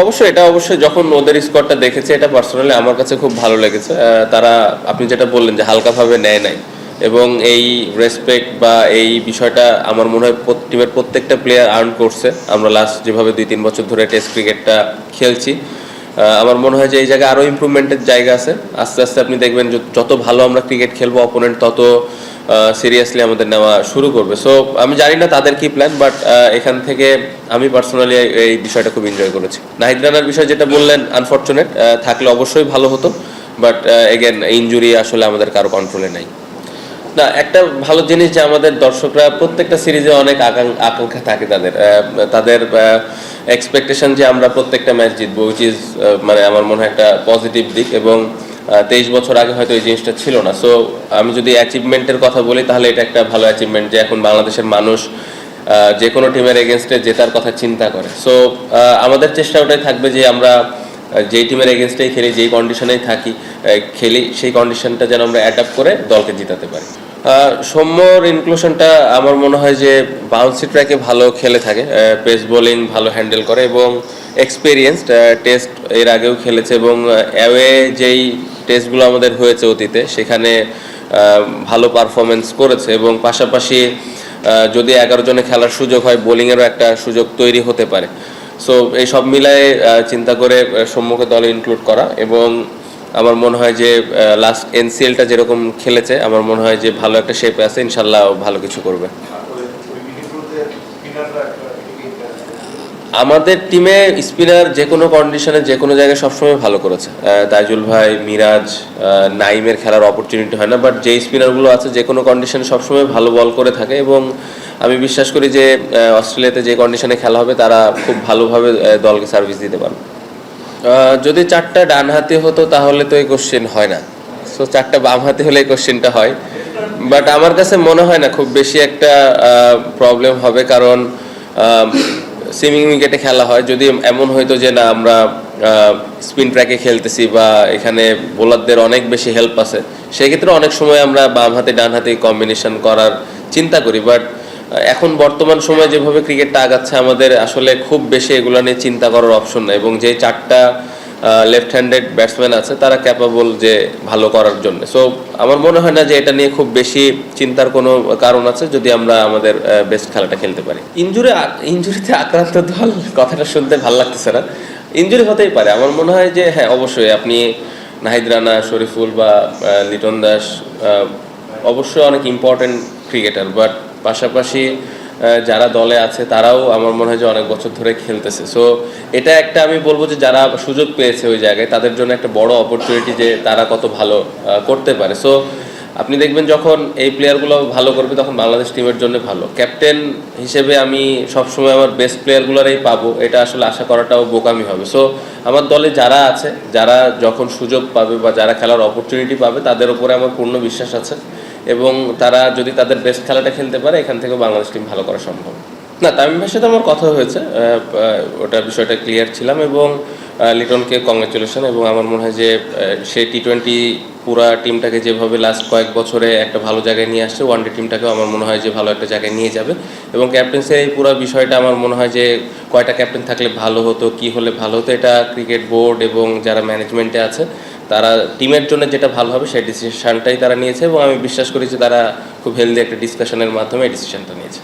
অবশ্যই এটা অবশ্যই যখন ওদের স্কোয়াডটা দেখেছে এটা পার্সোনালি আমার কাছে খুব ভালো লেগেছে। তারা আপনি যেটা বললেন যে হালকাভাবে নেয় নাই, এবং এই রেসপেক্ট বা এই বিষয়টা আমার মনে হয় টিমের প্রত্যেকটা প্লেয়ার আর্ন করছে। আমরা লাস্ট যেভাবে 2-3 বছর ধরে টেস্ট ক্রিকেটটা খেলছি, আমার মনে হয় যে এই জায়গায় আরও ইমপ্রুভমেন্টের জায়গা আছে। আস্তে আস্তে আপনি দেখবেন যত ভালো আমরা ক্রিকেট খেলবো অপোনেন্ট তত সিরিয়াসলি আমাদের নেওয়া শুরু করবে। সো আমি জানি না তাদের কি প্ল্যান, বাট এখান থেকে আমি পার্সোনালি এই বিষয়টা খুব এনজয় করেছি। নাহিদ রানার বিষয় যেটা বললেন আনফর্চুনেট, থাকলে অবশ্যই ভালো হতো, বাট এগেন ইনজুরি আসলে আমাদের কারো কন্ট্রোলে নাই। না, একটা ভালো জিনিস যে আমাদের দর্শকরা প্রত্যেকটা সিরিজে অনেক আকাঙ্ক্ষা থাকে তাদের, তাদের এক্সপেকটেশন যে আমরা প্রত্যেকটা ম্যাচ জিতবো, উইচ ইজ মানে আমার মনে হয় একটা পজিটিভ দিক। এবং 23 বছর আগে হয়তো এই জিনিসটা ছিল না। সো আমি যদি অ্যাচিভমেন্টের কথা বলি তাহলে এটা একটা ভালো অ্যাচিভমেন্ট যে এখন বাংলাদেশের মানুষ যে কোনো টিমের এগেনস্টে জেতার কথা চিন্তা করে। সো আমাদের চেষ্টা ওটাই থাকবে যে আমরা যেই টিমের এগেনস্টেই খেলি, যেই কন্ডিশনেই খেলি, সেই কন্ডিশনটা যেন আমরা অ্যাডাপ্ট করে দলকে জিতাতে পারি। সৌম্যর ইনক্লুশনটা আমার মনে হয় যে বাউন্সি ট্র্যাকে ভালো খেলে থাকে, পেস বোলিং ভালো হ্যান্ডেল করে এবং এক্সপেরিয়েন্সড, টেস্ট এর আগেও খেলেছে এবং অ্যাওয়ে যেই টেস্টগুলো আমাদের হয়েছে অতীতে সেখানে ভালো পারফরমেন্স করেছে। এবং পাশাপাশি যদি 11 জনে খেলার সুযোগ হয়, বোলিংয়েরও একটা সুযোগ তৈরি হতে পারে। সো এই সব মিলায়ে চিন্তা করে সৌম্যকে দলে ইনক্লুড করা, এবং আমার মনে হয় যে লাস্ট এনসিএলটা যেরকম খেলেছে আমার মনে হয় যে ভালো একটা শেপে আছে, ইনশাল্লাহ ভালো কিছু করবে। আমাদের টিমে স্পিনার যে কোনো কন্ডিশনে যে কোনো জায়গায় সবসময় ভালো করেছে। তাইজুল ভাই, মিরাজ, নাইমের খেলার অপরচুনিটি হয় না, বাট যে স্পিনারগুলো আছে যে কোনো কন্ডিশনে সবসময় ভালো বল করে থাকে। এবং আমি বিশ্বাস করি যে অস্ট্রেলিয়াতে যে কন্ডিশনে খেলা হবে তারা খুব ভালোভাবে দলকে সার্ভিস দিতে পারবে। যদি 4টা ডান হাতি হতো তাহলে তো এই কোশ্চেন হয় না। সো 4টা বাম হাতি হলে এই কোশ্চেনটা হয়, বাট আমার কাছে মনে হয় না খুব বেশি একটা প্রবলেম হবে, কারণ সুইমিং উইকেটে খেলা হয়। যদি এমন হয়তো যে না আমরা স্পিন ট্র্যাকে খেলতেছি বা এখানে বোলারদের অনেক বেশি হেল্প আছে, সেক্ষেত্রে অনেক সময় আমরা বাম হাতে ডান হাতে কম্বিনেশন করার চিন্তা করি। বাট এখন বর্তমান সময়ে যেভাবে ক্রিকেটটা আগাচ্ছে আমাদের আসলে খুব বেশি এগুলো নিয়ে চিন্তা করার অপশন নেই, এবং যে 4টা লেফট হ্যান্ডেড ব্যাটসম্যান আছে তারা ক্যাপাবল যে ভালো করার জন্য। সো আমার মনে হয় না যে এটা নিয়ে খুব বেশি চিন্তার কোনো কারণ আছে যদি আমরা আমাদের বেস্ট খেলাটা খেলতে পারি। ইনজুরিতে আক্রান্ত দল কথাটা শুনতে ভালো লাগতেছে না। ইনজুরি হতেই পারে, আমার মনে হয় যে হ্যাঁ অবশ্যই আপনি নাহিদ রানা, শরীফুল বা লিটন দাস অবশ্যই অনেক ইম্পর্টেন্ট ক্রিকেটার, বাট পাশাপাশি যারা দলে আছে তারাও আমার মনে হয় যে অনেক বছর ধরে খেলতেছে। সো এটা একটা আমি বলবো যে যারা সুযোগ পেয়েছে ওই জায়গায় তাদের জন্য একটা বড় অপরচুনিটি যে তারা কত ভালো করতে পারে। সো আপনি দেখবেন যখন এই প্লেয়ারগুলো ভালো করবে তখন বাংলাদেশ টিমের জন্য ভালো। ক্যাপ্টেন হিসেবে আমি সবসময় আমার বেস্ট প্লেয়ারগুলোরই পাবো, এটা আসলে আশা করাটাও বোকামি হবে। সো আমার দলে যারা আছে, যারা যখন সুযোগ পাবে বা যারা খেলার অপরচুনিটি পাবে তাদের উপরে আমার পূর্ণ বিশ্বাস আছে, এবং তারা যদি তাদের বেস্ট খেলাটা খেলতে পারে এখান থেকেও বাংলাদেশ টিম ভালো করা সম্ভব। না, তামিম ভাইয়ের সাথে আমার কথা হয়েছে, ওটা বিষয়টা ক্লিয়ার ছিলাম। এবং লিটনকে কংগ্রেচুলেশন, এবং আমার মনে হয় যে সে টি-20 পুরা টিমটাকে যেভাবে লাস্ট কয়েক বছরে একটা ভালো জায়গায় নিয়ে আসছে, ওয়ানডে টিমটাকেও আমার মনে হয় যে ভালো একটা জায়গায় নিয়ে যাবে। এবং ক্যাপ্টেন্সির এই পুরো বিষয়টা আমার মনে হয় যে কয়টা ক্যাপ্টেন থাকলে ভালো হতো, কি হলে ভালো হতো, এটা ক্রিকেট বোর্ড এবং যারা ম্যানেজমেন্টে আছে তারা টিমের জন্য যেটা ভালো হবে সেই ডিসিশনটাই তারা নিয়েছে, এবং আমি বিশ্বাস করি যে তারা খুব হেলদি একটা ডিসকাশনের মাধ্যমে এই ডিসিশনটা নিয়েছে।